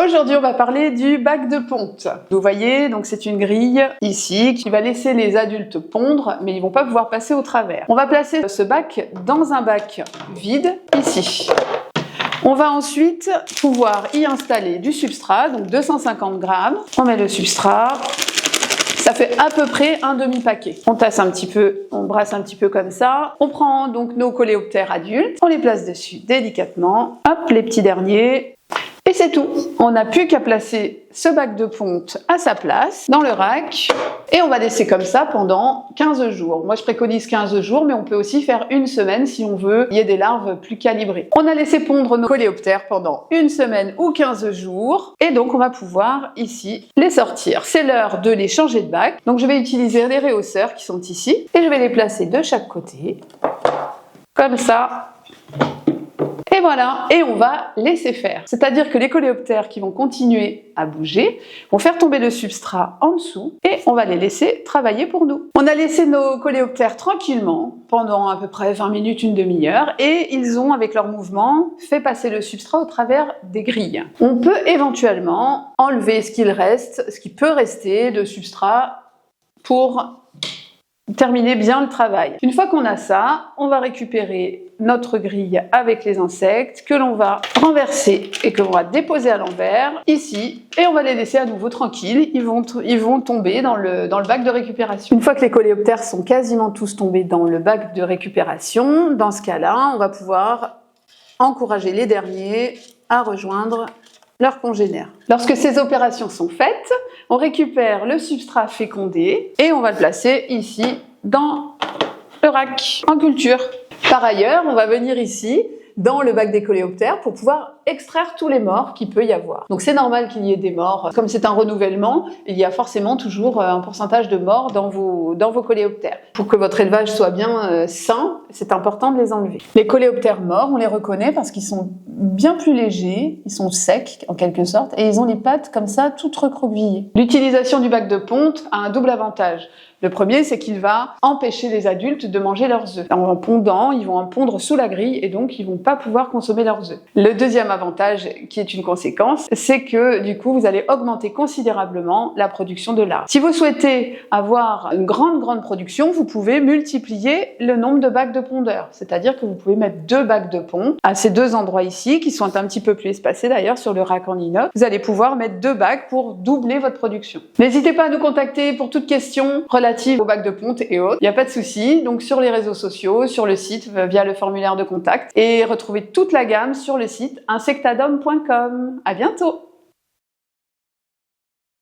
Aujourd'hui, on va parler du bac de ponte. Vous voyez, donc c'est une grille ici qui va laisser les adultes pondre, mais ils vont pas pouvoir passer au travers. On va placer ce bac dans un bac vide ici. On va ensuite pouvoir y installer du substrat, donc 250 grammes. On met le substrat. Ça fait à peu près un demi-paquet. On tasse un petit peu, on brasse un petit peu comme ça. On prend donc nos coléoptères adultes, on les place dessus délicatement. Hop, les petits derniers. Et c'est tout. On n'a plus qu'à placer ce bac de ponte à sa place, dans le rack. Et on va laisser comme ça pendant 15 jours. Moi, je préconise 15 jours, mais on peut aussi faire une semaine si on veut qu'il y ait des larves plus calibrées. On a laissé pondre nos coléoptères pendant une semaine ou 15 jours. Et donc, on va pouvoir ici les sortir. C'est l'heure de les changer de bac. Donc, je vais utiliser les réhausseurs qui sont ici. Et je vais les placer de chaque côté. Comme ça. Et voilà, et on va laisser faire. C'est-à-dire que les coléoptères qui vont continuer à bouger vont faire tomber le substrat en dessous et on va les laisser travailler pour nous. On a laissé nos coléoptères tranquillement pendant à peu près 20 minutes, une demi-heure et ils ont, avec leur mouvement, fait passer le substrat au travers des grilles. On peut éventuellement enlever ce qu'il reste, ce qui peut rester de substrat pour terminer bien le travail. Une fois qu'on a ça, on va récupérer notre grille avec les insectes que l'on va renverser et que l'on va déposer à l'envers ici et on va les laisser à nouveau tranquilles. Ils vont tomber dans le bac de récupération. Une fois que les coléoptères sont quasiment tous tombés dans le bac de récupération, dans ce cas-là, on va pouvoir encourager les derniers à rejoindre leurs congénères. Lorsque ces opérations sont faites, on récupère le substrat fécondé et on va le placer ici dans le rack en culture. Par ailleurs, on va venir ici dans le bac des coléoptères pour pouvoir extraire tous les morts qu'il peut y avoir. Donc c'est normal qu'il y ait des morts. Comme c'est un renouvellement, il y a forcément toujours un pourcentage de morts dans vos coléoptères. Pour que votre élevage soit bien sain, c'est important de les enlever. Les coléoptères morts, on les reconnaît parce qu'ils sont bien plus légers, ils sont secs en quelque sorte, et ils ont les pattes comme ça, toutes recroquevillées. L'utilisation du bac de ponte a un double avantage. Le premier, c'est qu'il va empêcher les adultes de manger leurs œufs. En pondant, ils vont en pondre sous la grille et donc ils vont pas pouvoir consommer leurs œufs. Le deuxième avantage, qui est une conséquence, c'est que du coup, vous allez augmenter considérablement la production de larves. Si vous souhaitez avoir une grande production, vous pouvez multiplier le nombre de bacs de pondeurs. C'est-à-dire que vous pouvez mettre 2 bacs de ponte à ces 2 endroits ici, qui sont un petit peu plus espacés d'ailleurs sur le rack en inox. Vous allez pouvoir mettre 2 bacs pour doubler votre production. N'hésitez pas à nous contacter pour toute question relative au bac de ponte et autres. Il n'y a pas de souci. Donc sur les réseaux sociaux, sur le site, via le formulaire de contact. Et retrouvez toute la gamme sur le site insectadom.com. À bientôt!